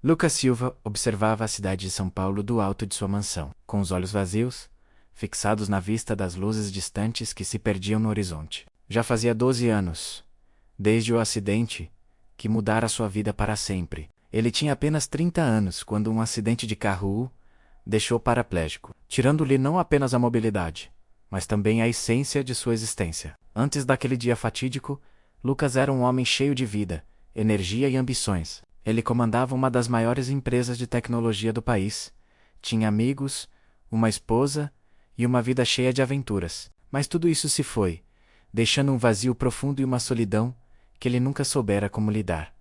Lucas Silva observava a cidade de São Paulo do alto de sua mansão, com os olhos vazios, fixados na vista das luzes distantes que se perdiam no horizonte. Já fazia 12 anos, desde o acidente, que mudara sua vida para sempre. Ele tinha apenas 30 anos quando um acidente de carro o deixou paraplégico, tirando-lhe não apenas a mobilidade, mas também a essência de sua existência. Antes daquele dia fatídico, Lucas era um homem cheio de vida, energia e ambições. Ele comandava uma das maiores empresas de tecnologia do país, tinha amigos, uma esposa e uma vida cheia de aventuras. Mas tudo isso se foi, deixando um vazio profundo e uma solidão que ele nunca soubera como lidar.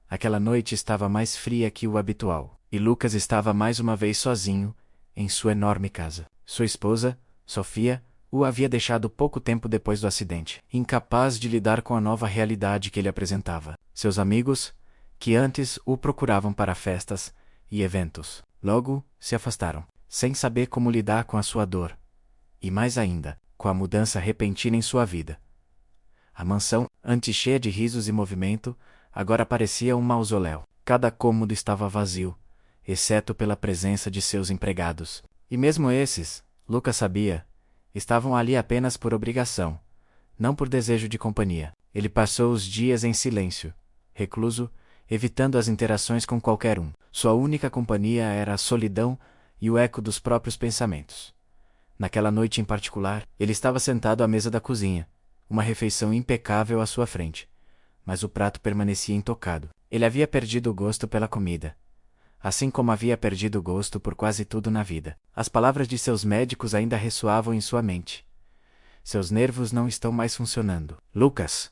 Aquela noite estava mais fria que o habitual, e Lucas estava mais uma vez sozinho, em sua enorme casa. Sua esposa, Sofia, o havia deixado pouco tempo depois do acidente, incapaz de lidar com a nova realidade que ele apresentava. Seus amigos, que antes o procuravam para festas e eventos, logo se afastaram, sem saber como lidar com a sua dor, e mais ainda, com a mudança repentina em sua vida. A mansão, antes cheia de risos e movimento, agora parecia um mausoléu. Cada cômodo estava vazio, exceto pela presença de seus empregados. E mesmo esses, Lucas sabia, estavam ali apenas por obrigação, não por desejo de companhia. Ele passou os dias em silêncio, recluso, evitando as interações com qualquer um. Sua única companhia era a solidão e o eco dos próprios pensamentos. Naquela noite em particular, ele estava sentado à mesa da cozinha, uma refeição impecável à sua frente. Mas o prato permanecia intocado. Ele havia perdido o gosto pela comida, assim como havia perdido o gosto por quase tudo na vida. As palavras de seus médicos ainda ressoavam em sua mente. Seus nervos não estão mais funcionando. Lucas,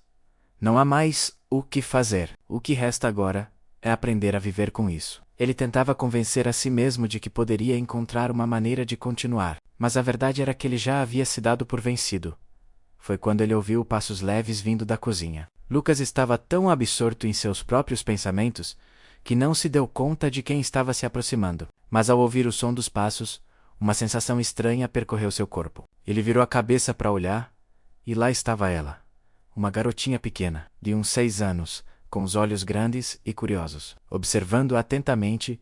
não há mais o que fazer. O que resta agora é aprender a viver com isso. Ele tentava convencer a si mesmo de que poderia encontrar uma maneira de continuar, mas a verdade era que ele já havia se dado por vencido. Foi quando ele ouviu passos leves vindo da cozinha. Lucas estava tão absorto em seus próprios pensamentos que não se deu conta de quem estava se aproximando. Mas ao ouvir o som dos passos, uma sensação estranha percorreu seu corpo. Ele virou a cabeça para olhar, e lá estava ela, uma garotinha pequena, de uns 6 anos, com os olhos grandes e curiosos, observando atentamente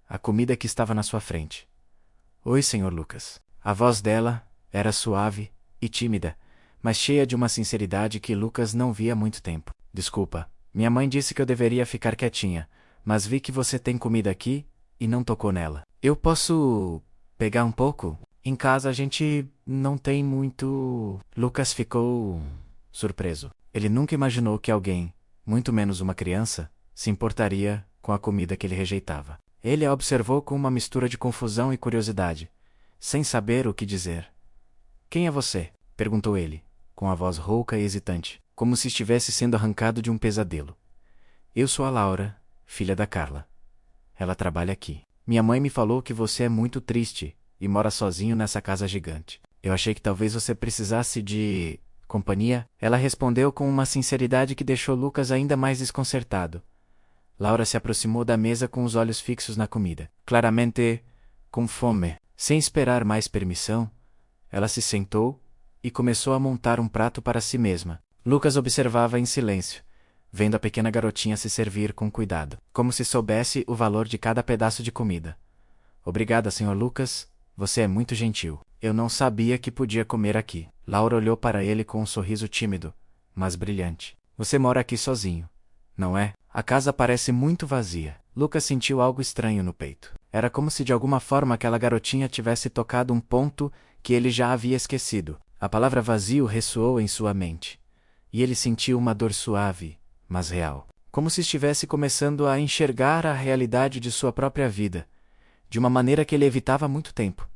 a comida que estava na sua frente. Oi, Sr. Lucas. A voz dela era suave e tímida, mas cheia de uma sinceridade que Lucas não via há muito tempo. Desculpa, minha mãe disse que eu deveria ficar quietinha, mas vi que você tem comida aqui e não tocou nela. Eu posso pegar um pouco? Em casa a gente não tem muito... Lucas ficou surpreso. Ele nunca imaginou que alguém, muito menos uma criança, se importaria com a comida que ele rejeitava. Ele a observou com uma mistura de confusão e curiosidade, sem saber o que dizer. Quem é você? Perguntou ele, com a voz rouca e hesitante, como se estivesse sendo arrancado de um pesadelo. Eu sou a Laura, filha da Carla. Ela trabalha aqui. Minha mãe me falou que você é muito triste e mora sozinho nessa casa gigante. Eu achei que talvez você precisasse de companhia. Ela respondeu com uma sinceridade que deixou Lucas ainda mais desconcertado. Laura se aproximou da mesa com os olhos fixos na comida, claramente com fome. Sem esperar mais permissão, ela se sentou e começou a montar um prato para si mesma. Lucas observava em silêncio, vendo a pequena garotinha se servir com cuidado, como se soubesse o valor de cada pedaço de comida. Obrigada, Sr. Lucas, você é muito gentil. Eu não sabia que podia comer aqui. Laura olhou para ele com um sorriso tímido, mas brilhante. Você mora aqui sozinho, não é? A casa parece muito vazia. Lucas sentiu algo estranho no peito. Era como se de alguma forma aquela garotinha tivesse tocado um ponto que ele já havia esquecido. A palavra vazio ressoou em sua mente, e ele sentiu uma dor suave, mas real, como se estivesse começando a enxergar a realidade de sua própria vida, de uma maneira que ele evitava há muito tempo.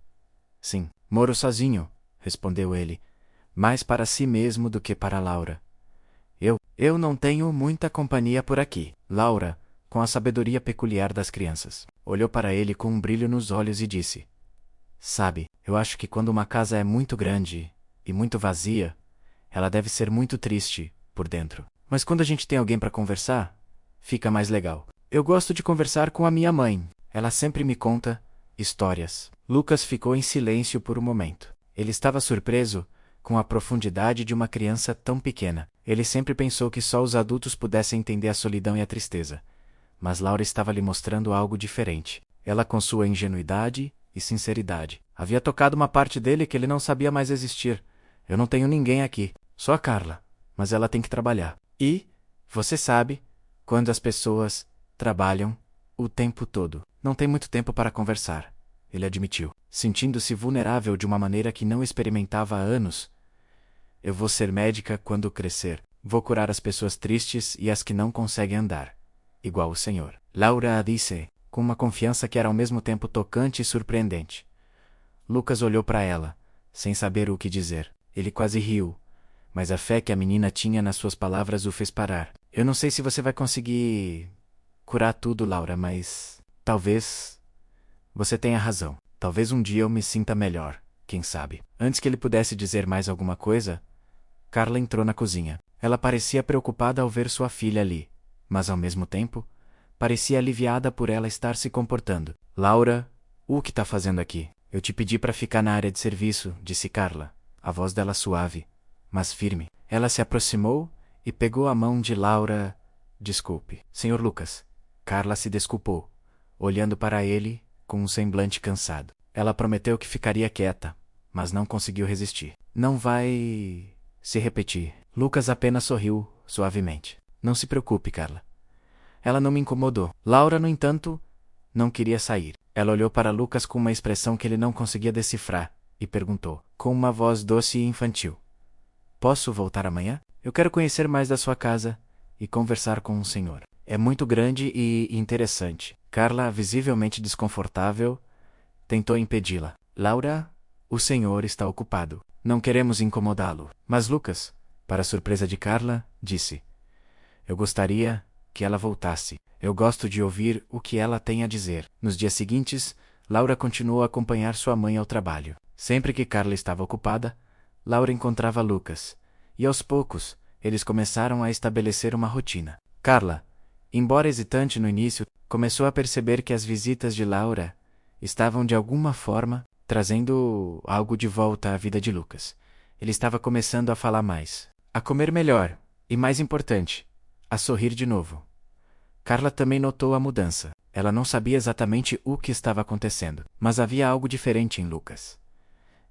Sim, moro sozinho, respondeu ele, mais para si mesmo do que para Laura. Eu não tenho muita companhia por aqui. Laura, com a sabedoria peculiar das crianças, olhou para ele com um brilho nos olhos e disse: Sabe, eu acho que quando uma casa é muito grande e muito vazia, ela deve ser muito triste por dentro. Mas quando a gente tem alguém para conversar, fica mais legal. Eu gosto de conversar com a minha mãe. Ela sempre me conta histórias. Lucas ficou em silêncio por um momento. Ele estava surpreso com a profundidade de uma criança tão pequena. Ele sempre pensou que só os adultos pudessem entender a solidão e a tristeza. mas Laura estava lhe mostrando algo diferente. Ela, com sua ingenuidade e sinceridade, havia tocado uma parte dele que ele não sabia mais existir. Eu não tenho ninguém aqui, só a Carla, mas ela tem que trabalhar. E, você sabe, quando as pessoas trabalham o tempo todo, não tem muito tempo para conversar, ele admitiu, sentindo-se vulnerável de uma maneira que não experimentava há anos. Eu vou ser médica quando crescer. Vou curar as pessoas tristes e as que não conseguem andar, igual o Senhor. Laura disse, com uma confiança que era ao mesmo tempo tocante e surpreendente. Lucas olhou para ela, sem saber o que dizer. Ele quase riu, mas a fé que a menina tinha nas suas palavras o fez parar. Eu não sei se você vai conseguir curar tudo, Laura, mas talvez você tenha razão. Talvez um dia eu me sinta melhor, quem sabe. Antes que ele pudesse dizer mais alguma coisa, Carla entrou na cozinha. Ela parecia preocupada ao ver sua filha ali, mas ao mesmo tempo, parecia aliviada por ela estar se comportando. Laura, o que está fazendo aqui? Eu te pedi para ficar na área de serviço, disse Carla, a voz dela suave, mas firme. Ela se aproximou e pegou a mão de Laura. Desculpe, Sr. Lucas. Carla se desculpou, olhando para ele com um semblante cansado. Ela prometeu que ficaria quieta, mas não conseguiu resistir. Não vai se repetir. Lucas apenas sorriu, suavemente. Não se preocupe, Carla. Ela não me incomodou. Laura, no entanto, não queria sair. Ela olhou para Lucas com uma expressão que ele não conseguia decifrar, e perguntou, com uma voz doce e infantil. Posso voltar amanhã? Eu quero conhecer mais da sua casa e conversar com o senhor. É muito grande e interessante. Carla, visivelmente desconfortável, tentou impedi-la. Laura, o senhor está ocupado. Não queremos incomodá-lo. Mas Lucas, para a surpresa de Carla, disse, eu gostaria que ela voltasse. Eu gosto de ouvir o que ela tem a dizer. Nos dias seguintes, Laura continuou a acompanhar sua mãe ao trabalho. Sempre que Carla estava ocupada, Laura encontrava Lucas, e aos poucos, eles começaram a estabelecer uma rotina. Carla, embora hesitante no início, começou a perceber que as visitas de Laura estavam de alguma forma trazendo algo de volta à vida de Lucas. Ele estava começando a falar mais, a comer melhor, e mais importante, a sorrir de novo. Carla também notou a mudança. Ela não sabia exatamente o que estava acontecendo, mas havia algo diferente em Lucas.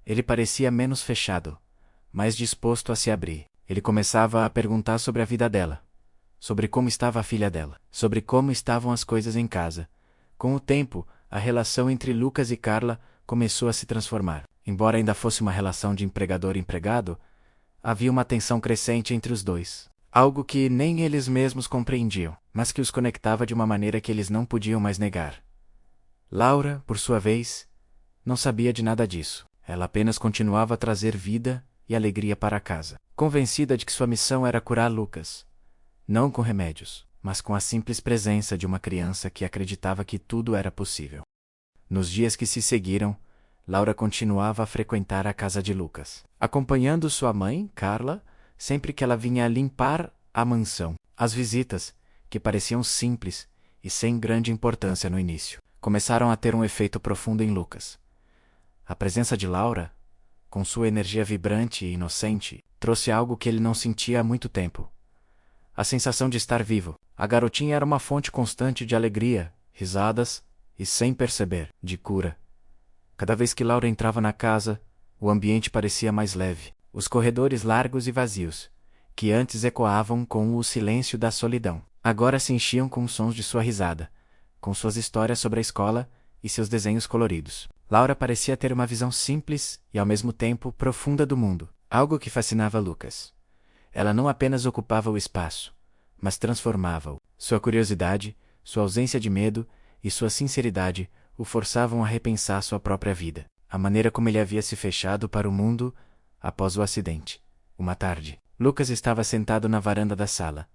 Ele parecia menos fechado, mais disposto a se abrir. Ele começava a perguntar sobre a vida dela, sobre como estava a filha dela, sobre como estavam as coisas em casa. Com o tempo, a relação entre Lucas e Carla começou a se transformar. Embora ainda fosse uma relação de empregador-empregado, havia uma tensão crescente entre os dois. Algo que nem eles mesmos compreendiam, mas que os conectava de uma maneira que eles não podiam mais negar. Laura, por sua vez, não sabia de nada disso. Ela apenas continuava a trazer vida e alegria para casa, convencida de que sua missão era curar Lucas, não com remédios, mas com a simples presença de uma criança que acreditava que tudo era possível. Nos dias que se seguiram, Laura continuava a frequentar a casa de Lucas, acompanhando sua mãe, Carla, sempre que ela vinha limpar a mansão. As visitas, que pareciam simples e sem grande importância no início, começaram a ter um efeito profundo em Lucas. A presença de Laura, com sua energia vibrante e inocente, trouxe algo que ele não sentia há muito tempo. A sensação de estar vivo. A garotinha era uma fonte constante de alegria, risadas e, sem perceber, de cura. Cada vez que Laura entrava na casa, o ambiente parecia mais leve. Os corredores largos e vazios, que antes ecoavam com o silêncio da solidão, agora se enchiam com os sons de sua risada, com suas histórias sobre a escola e seus desenhos coloridos. Laura parecia ter uma visão simples e, ao mesmo tempo, profunda do mundo, algo que fascinava Lucas. Ela não apenas ocupava o espaço, mas transformava-o. Sua curiosidade, sua ausência de medo e sua sinceridade o forçavam a repensar sua própria vida, a maneira como ele havia se fechado para o mundo após o acidente. Uma tarde, Lucas estava sentado na varanda da sala,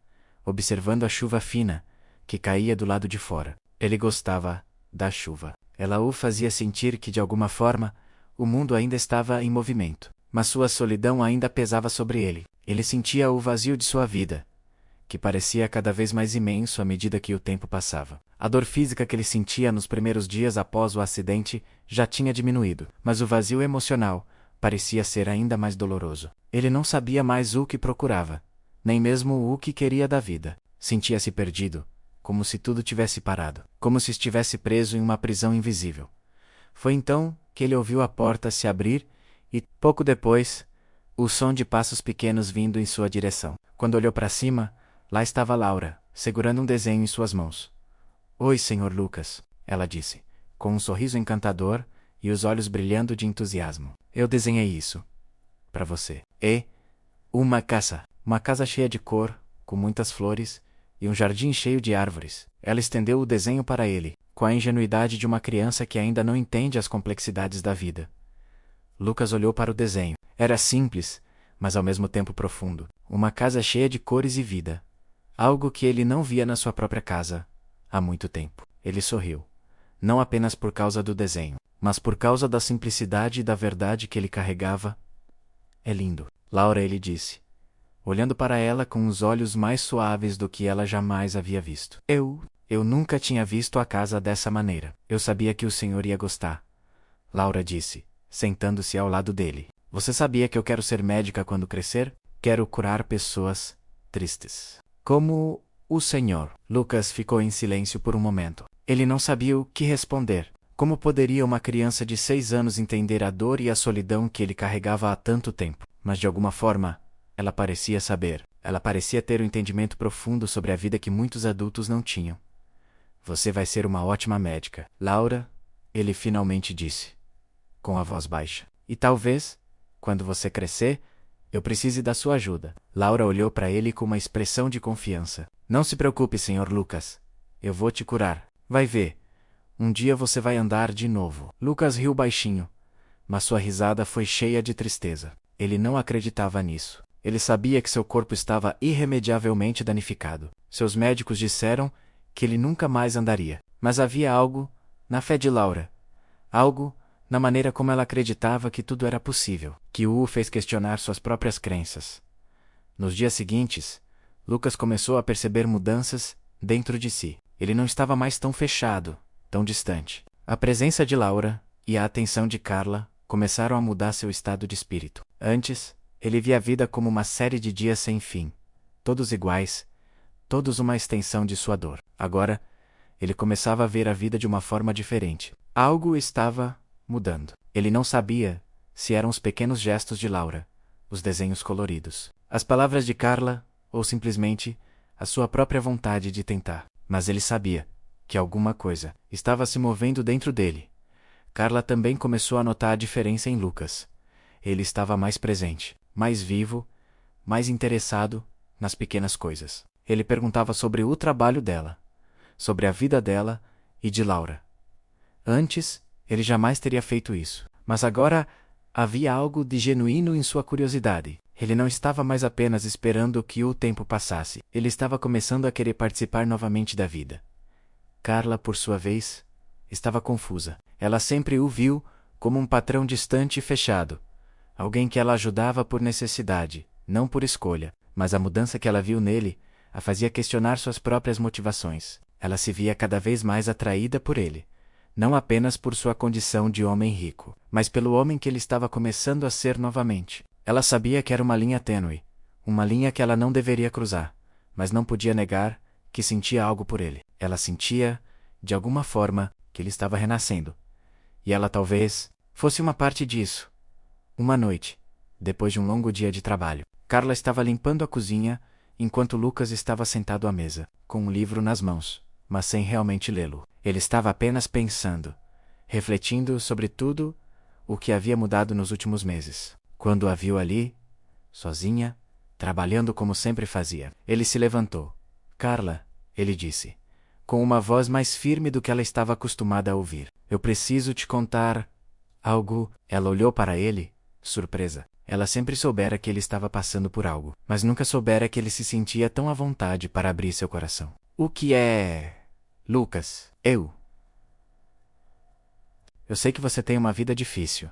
observando a chuva fina que caía do lado de fora. Ele gostava da chuva. Ela o fazia sentir que, de alguma forma, o mundo ainda estava em movimento, mas sua solidão ainda pesava sobre ele. Ele sentia o vazio de sua vida, que parecia cada vez mais imenso à medida que o tempo passava. A dor física que ele sentia nos primeiros dias após o acidente já tinha diminuído, mas o vazio emocional parecia ser ainda mais doloroso. Ele não sabia mais o que procurava, nem mesmo o que queria da vida. Sentia-se perdido, como se tudo tivesse parado, como se estivesse preso em uma prisão invisível. Foi então que ele ouviu a porta se abrir e, pouco depois, o som de passos pequenos vindo em sua direção. Quando olhou para cima, lá estava Laura, segurando um desenho em suas mãos. "Oi, Sr. Lucas", ela disse, com um sorriso encantador e os olhos brilhando de entusiasmo. "Eu desenhei isso. Para você. E uma casa. Uma casa cheia de cor, com muitas flores, e um jardim cheio de árvores." Ela estendeu o desenho para ele, com a ingenuidade de uma criança que ainda não entende as complexidades da vida. Lucas olhou para o desenho. Era simples, mas ao mesmo tempo profundo. Uma casa cheia de cores e vida. Algo que ele não via na sua própria casa há muito tempo. Ele sorriu. Não apenas por causa do desenho, mas por causa da simplicidade e da verdade que ele carregava. "É lindo, Laura", ele disse, olhando para ela com os olhos mais suaves do que ela jamais havia visto. Eu nunca tinha visto a casa dessa maneira. Eu sabia que o senhor ia gostar", Laura disse, sentando-se ao lado dele. "Você sabia que eu quero ser médica quando crescer? Quero curar pessoas tristes. Como o senhor." Lucas ficou em silêncio por um momento. Ele não sabia o que responder. Como poderia uma criança de 6 anos entender a dor e a solidão que ele carregava há tanto tempo? Mas de alguma forma, ela parecia saber. Ela parecia ter um entendimento profundo sobre a vida que muitos adultos não tinham. "Você vai ser uma ótima médica, Laura", ele finalmente disse, com a voz baixa. "E talvez, quando você crescer, eu precise da sua ajuda." Laura olhou para ele com uma expressão de confiança. "Não se preocupe, Sr. Lucas. Eu vou te curar. Vai ver. Um dia você vai andar de novo." Lucas riu baixinho, mas sua risada foi cheia de tristeza. Ele não acreditava nisso. Ele sabia que seu corpo estava irremediavelmente danificado. Seus médicos disseram que ele nunca mais andaria. Mas havia algo na fé de Laura. Algo na maneira como ela acreditava que tudo era possível, que o fez questionar suas próprias crenças. Nos dias seguintes, Lucas começou a perceber mudanças dentro de si. Ele não estava mais tão fechado, tão distante. A presença de Laura e a atenção de Carla começaram a mudar seu estado de espírito. Antes, ele via a vida como uma série de dias sem fim, todos iguais, todos uma extensão de sua dor. Agora, ele começava a ver a vida de uma forma diferente. Algo estava mudando. Ele não sabia se eram os pequenos gestos de Laura, os desenhos coloridos, as palavras de Carla ou simplesmente a sua própria vontade de tentar. Mas ele sabia que alguma coisa estava se movendo dentro dele. Carla também começou a notar a diferença em Lucas. Ele estava mais presente, mais vivo, mais interessado nas pequenas coisas. Ele perguntava sobre o trabalho dela, sobre a vida dela e de Laura. Antes, ele jamais teria feito isso. Mas agora havia algo de genuíno em sua curiosidade. Ele não estava mais apenas esperando que o tempo passasse. Ele estava começando a querer participar novamente da vida. Carla, por sua vez, estava confusa. Ela sempre o viu como um patrão distante e fechado. Alguém que ela ajudava por necessidade, não por escolha. Mas a mudança que ela viu nele a fazia questionar suas próprias motivações. Ela se via cada vez mais atraída por ele. Não apenas por sua condição de homem rico, mas pelo homem que ele estava começando a ser novamente. Ela sabia que era uma linha tênue, uma linha que ela não deveria cruzar, mas não podia negar que sentia algo por ele. Ela sentia, de alguma forma, que ele estava renascendo. E ela talvez fosse uma parte disso. Uma noite, depois de um longo dia de trabalho, Carla estava limpando a cozinha, enquanto Lucas estava sentado à mesa, com um livro nas mãos, mas sem realmente lê-lo. Ele estava apenas pensando, refletindo sobre tudo o que havia mudado nos últimos meses. Quando a viu ali, sozinha, trabalhando como sempre fazia, ele se levantou. "Carla", ele disse, com uma voz mais firme do que ela estava acostumada a ouvir. "Eu preciso te contar algo." Ela olhou para ele, surpresa. Ela sempre soubera que ele estava passando por algo, mas nunca soubera que ele se sentia tão à vontade para abrir seu coração. "O que é, Lucas?" Eu sei que você tem uma vida difícil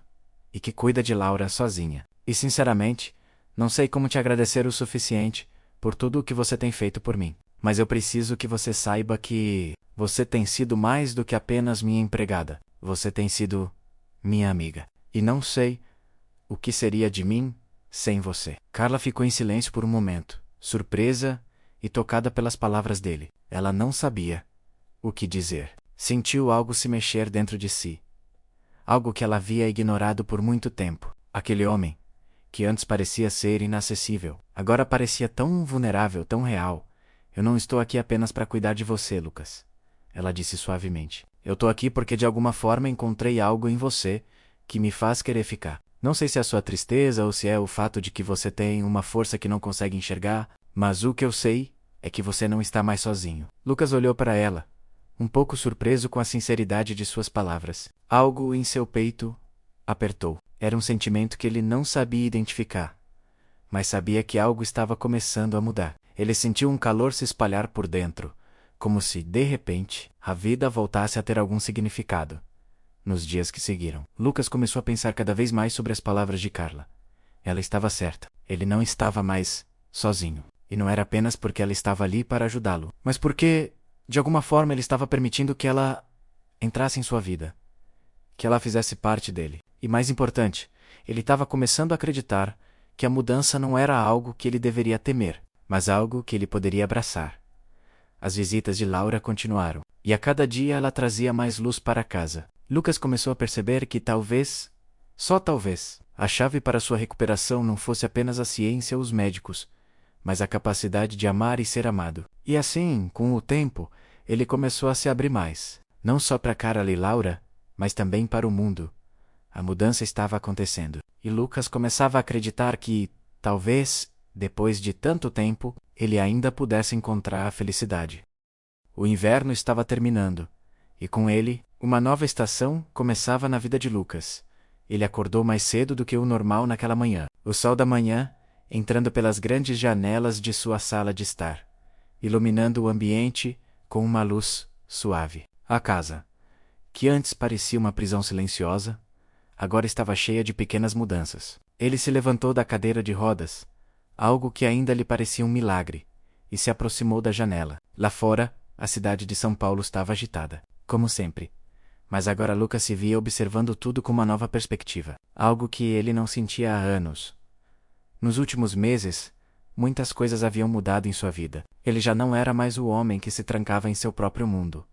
e que cuida de Laura sozinha. E sinceramente, não sei como te agradecer o suficiente por tudo o que você tem feito por mim. Mas eu preciso que você saiba que você tem sido mais do que apenas minha empregada. Você tem sido minha amiga. E não sei o que seria de mim sem você. Carla ficou em silêncio por um momento, surpresa e tocada pelas palavras dele. Ela não sabia o que dizer. Sentiu algo se mexer dentro de si. Algo que ela havia ignorado por muito tempo. Aquele homem, que antes parecia ser inacessível, agora parecia tão vulnerável, tão real. Eu não estou aqui apenas para cuidar de você, Lucas. Ela disse suavemente. Eu estou aqui porque de alguma forma encontrei algo em você que me faz querer ficar. Não sei se é a sua tristeza ou se é o fato de que você tem uma força que não consegue enxergar, mas o que eu sei é que você não está mais sozinho. Lucas olhou para ela, um pouco surpreso com a sinceridade de suas palavras. Algo em seu peito apertou. Era um sentimento que ele não sabia identificar, mas sabia que algo estava começando a mudar. Ele sentiu um calor se espalhar por dentro, como se, de repente, a vida voltasse a ter algum significado. Nos dias que seguiram, Lucas começou a pensar cada vez mais sobre as palavras de Carla. Ela estava certa. Ele não estava mais sozinho. E não era apenas porque ela estava ali para ajudá-lo, mas porque, de alguma forma, ele estava permitindo que ela entrasse em sua vida, que ela fizesse parte dele. E mais importante, ele estava começando a acreditar que a mudança não era algo que ele deveria temer, mas algo que ele poderia abraçar. As visitas de Laura continuaram, e a cada dia ela trazia mais luz para casa. Lucas começou a perceber que talvez, só talvez, a chave para sua recuperação não fosse apenas a ciência ou os médicos, mas a capacidade de amar e ser amado. E assim, com o tempo, ele começou a se abrir mais, não só para Carla e Laura, mas também para o mundo. A mudança estava acontecendo, e Lucas começava a acreditar que, talvez, depois de tanto tempo, ele ainda pudesse encontrar a felicidade. O inverno estava terminando, e com ele, uma nova estação começava na vida de Lucas. Ele acordou mais cedo do que o normal naquela manhã. O sol da manhã, entrando pelas grandes janelas de sua sala de estar, iluminando o ambiente com uma luz suave. A casa, que antes parecia uma prisão silenciosa, agora estava cheia de pequenas mudanças. Ele se levantou da cadeira de rodas, algo que ainda lhe parecia um milagre, e se aproximou da janela. Lá fora, a cidade de São Paulo estava agitada, como sempre. Mas agora Lucas se via observando tudo com uma nova perspectiva, algo que ele não sentia há anos. Nos últimos meses, muitas coisas haviam mudado em sua vida. Ele já não era mais o homem que se trancava em seu próprio mundo,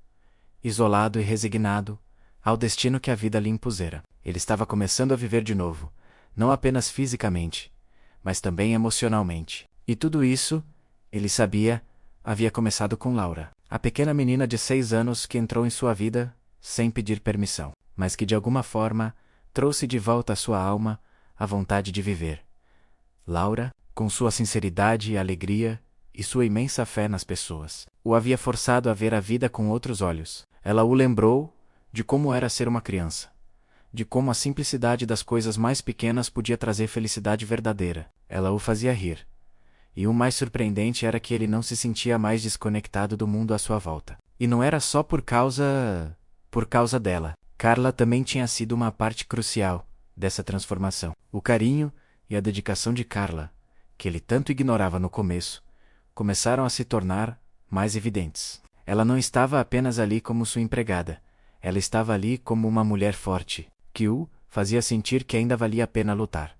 isolado e resignado ao destino que a vida lhe impusera. Ele estava começando a viver de novo, não apenas fisicamente, mas também emocionalmente. E tudo isso, ele sabia, havia começado com Laura, a pequena menina de 6 anos que entrou em sua vida sem pedir permissão, mas que de alguma forma trouxe de volta à sua alma a vontade de viver. Laura, com sua sinceridade e alegria e sua imensa fé nas pessoas, o havia forçado a ver a vida com outros olhos. Ela o lembrou de como era ser uma criança, de como a simplicidade das coisas mais pequenas podia trazer felicidade verdadeira. Ela o fazia rir. E o mais surpreendente era que ele não se sentia mais desconectado do mundo à sua volta. E não era só por causa dela. Carla também tinha sido uma parte crucial dessa transformação. O carinho e a dedicação de Carla, que ele tanto ignorava no começo, começaram a se tornar mais evidentes. Ela não estava apenas ali como sua empregada. Ela estava ali como uma mulher forte, que o fazia sentir que ainda valia a pena lutar.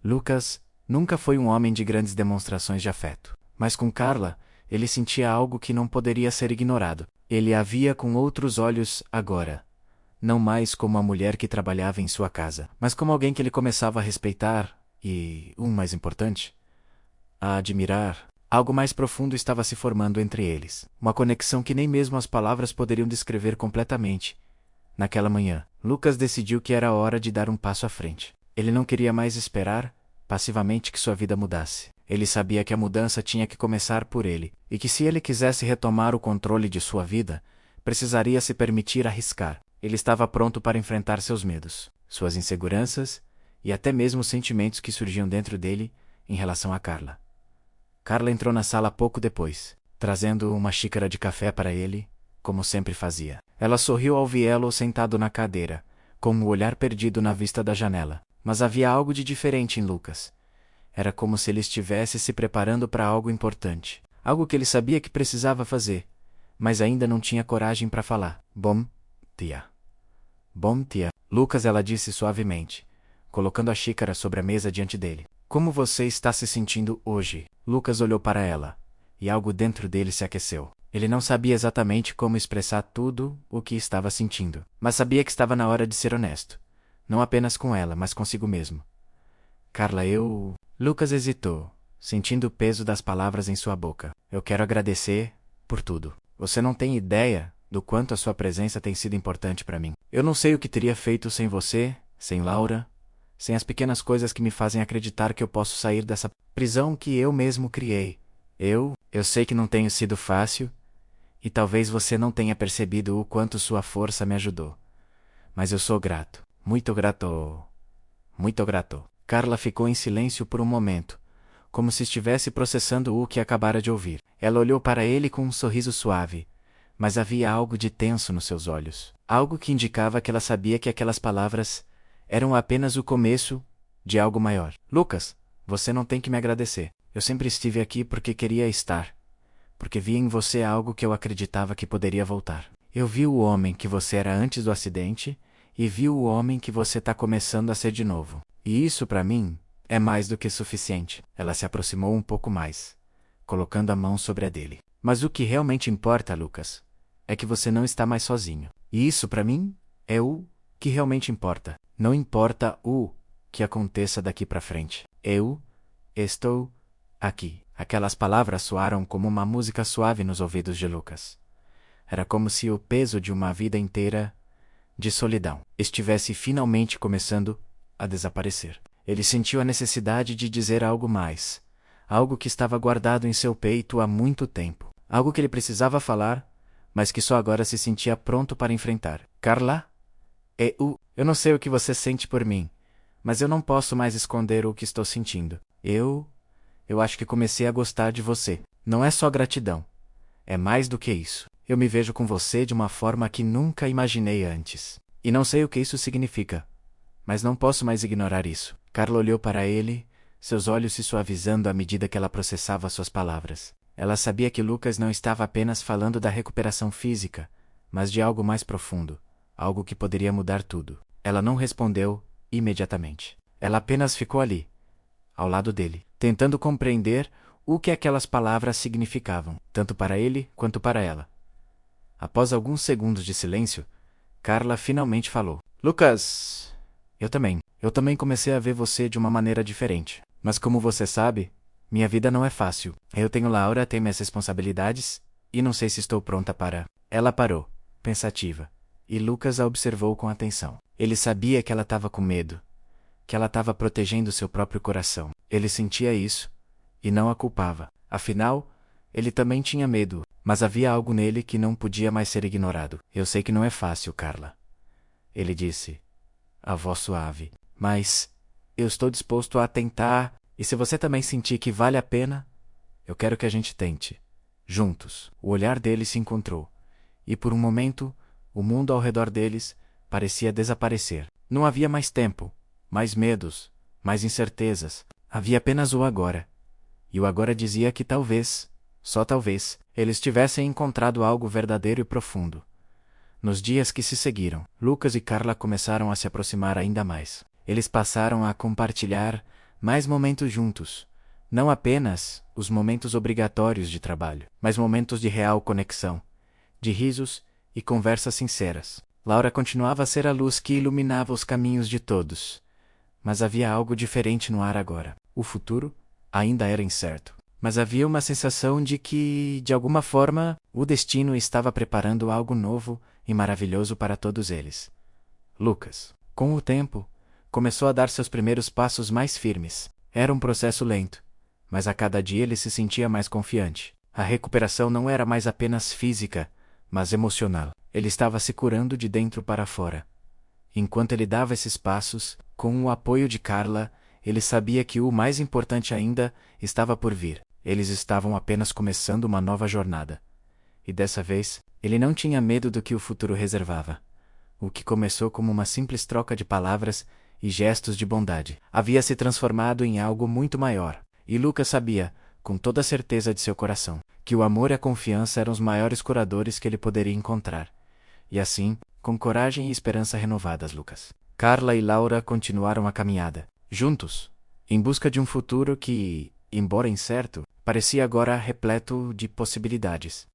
Lucas nunca foi um homem de grandes demonstrações de afeto, mas com Carla, ele sentia algo que não poderia ser ignorado. Ele a via com outros olhos agora, não mais como a mulher que trabalhava em sua casa, mas como alguém que ele começava a respeitar e, mais importante, a admirar. Algo mais profundo estava se formando entre eles, uma conexão que nem mesmo as palavras poderiam descrever completamente. Naquela manhã, Lucas decidiu que era hora de dar um passo à frente. Ele não queria mais esperar passivamente que sua vida mudasse. Ele sabia que a mudança tinha que começar por ele, e que se ele quisesse retomar o controle de sua vida, precisaria se permitir arriscar. Ele estava pronto para enfrentar seus medos, suas inseguranças e até mesmo os sentimentos que surgiam dentro dele em relação a Carla. Carla entrou na sala pouco depois, trazendo uma xícara de café para ele, como sempre fazia. Ela sorriu ao vê-lo sentado na cadeira, com o olhar perdido na vista da janela. Mas havia algo de diferente em Lucas. Era como se ele estivesse se preparando para algo importante. Algo que ele sabia que precisava fazer, mas ainda não tinha coragem para falar. Bom, tia. Bom, tia. Lucas, ela disse suavemente, colocando a xícara sobre a mesa diante dele. Como você está se sentindo hoje? Lucas olhou para ela, e algo dentro dele se aqueceu. Ele não sabia exatamente como expressar tudo o que estava sentindo, mas sabia que estava na hora de ser honesto. Não apenas com ela, mas consigo mesmo. Carla, Lucas hesitou, sentindo o peso das palavras em sua boca. Eu quero agradecer por tudo. Você não tem ideia do quanto a sua presença tem sido importante para mim. Eu não sei o que teria feito sem você, sem Laura, sem as pequenas coisas que me fazem acreditar que eu posso sair dessa prisão que eu mesmo criei. Eu sei que não tenho sido fácil, e talvez você não tenha percebido o quanto sua força me ajudou. Mas eu sou grato. Muito grato. Muito grato. Carla ficou em silêncio por um momento, como se estivesse processando o que acabara de ouvir. Ela olhou para ele com um sorriso suave, mas havia algo de tenso nos seus olhos. Algo que indicava que ela sabia que aquelas palavras eram apenas o começo de algo maior. Lucas, você não tem que me agradecer. Eu sempre estive aqui porque queria estar. Porque vi em você algo que eu acreditava que poderia voltar. Eu vi o homem que você era antes do acidente e vi o homem que você está começando a ser de novo. E isso, para mim, é mais do que suficiente. Ela se aproximou um pouco mais, colocando a mão sobre a dele. Mas o que realmente importa, Lucas, é que você não está mais sozinho. E isso, para mim, é o que realmente importa. Não importa o que aconteça daqui para frente. Eu estou aqui. Aquelas palavras soaram como uma música suave nos ouvidos de Lucas. Era como se o peso de uma vida inteira de solidão estivesse finalmente começando a desaparecer. Ele sentiu a necessidade de dizer algo mais, algo que estava guardado em seu peito há muito tempo, algo que ele precisava falar, mas que só agora se sentia pronto para enfrentar. Carla? Eu não sei o que você sente por mim, mas eu não posso mais esconder o que estou sentindo. Eu acho que comecei a gostar de você. Não é só gratidão. É mais do que isso. Eu me vejo com você de uma forma que nunca imaginei antes. E não sei o que isso significa. Mas não posso mais ignorar isso. Carla olhou para ele, seus olhos se suavizando à medida que ela processava suas palavras. Ela sabia que Lucas não estava apenas falando da recuperação física, mas de algo mais profundo, algo que poderia mudar tudo. Ela não respondeu imediatamente. Ela apenas ficou ali, ao lado dele, tentando compreender o que aquelas palavras significavam, tanto para ele quanto para ela. Após alguns segundos de silêncio, Carla finalmente falou. Lucas, eu também comecei a ver você de uma maneira diferente. Mas como você sabe, minha vida não é fácil. Eu tenho Laura, tenho minhas responsabilidades, e não sei se estou pronta para... Ela parou, pensativa, e Lucas a observou com atenção. Ele sabia que ela estava com medo, que ela estava protegendo seu próprio coração. Ele sentia isso, e não a culpava. Afinal, ele também tinha medo, mas havia algo nele que não podia mais ser ignorado. Eu sei que não é fácil, Carla. Ele disse, a voz suave. Mas eu estou disposto a tentar, e se você também sentir que vale a pena, eu quero que a gente tente. Juntos. O olhar deles se encontrou, e por um momento, o mundo ao redor deles parecia desaparecer. Não havia mais tempo, mais medos, mais incertezas. Havia apenas o agora. E o agora dizia que talvez, só talvez, eles tivessem encontrado algo verdadeiro e profundo. Nos dias que se seguiram, Lucas e Carla começaram a se aproximar ainda mais. Eles passaram a compartilhar mais momentos juntos. Não apenas os momentos obrigatórios de trabalho, mas momentos de real conexão, de risos e conversas sinceras. Laura continuava a ser a luz que iluminava os caminhos de todos. Mas havia algo diferente no ar agora. O futuro ainda era incerto. Mas havia uma sensação de que, de alguma forma, o destino estava preparando algo novo e maravilhoso para todos eles. Lucas, com o tempo, começou a dar seus primeiros passos mais firmes. Era um processo lento, mas a cada dia ele se sentia mais confiante. A recuperação não era mais apenas física, mas emocional. Ele estava se curando de dentro para fora. Enquanto ele dava esses passos, com o apoio de Carla, ele sabia que o mais importante ainda estava por vir. Eles estavam apenas começando uma nova jornada. E dessa vez, ele não tinha medo do que o futuro reservava. O que começou como uma simples troca de palavras e gestos de bondade havia se transformado em algo muito maior. E Lucas sabia, com toda a certeza de seu coração, que o amor e a confiança eram os maiores curadores que ele poderia encontrar. E assim, com coragem e esperança renovadas, Lucas, Carla e Laura continuaram a caminhada, juntos, em busca de um futuro que, embora incerto, parecia agora repleto de possibilidades.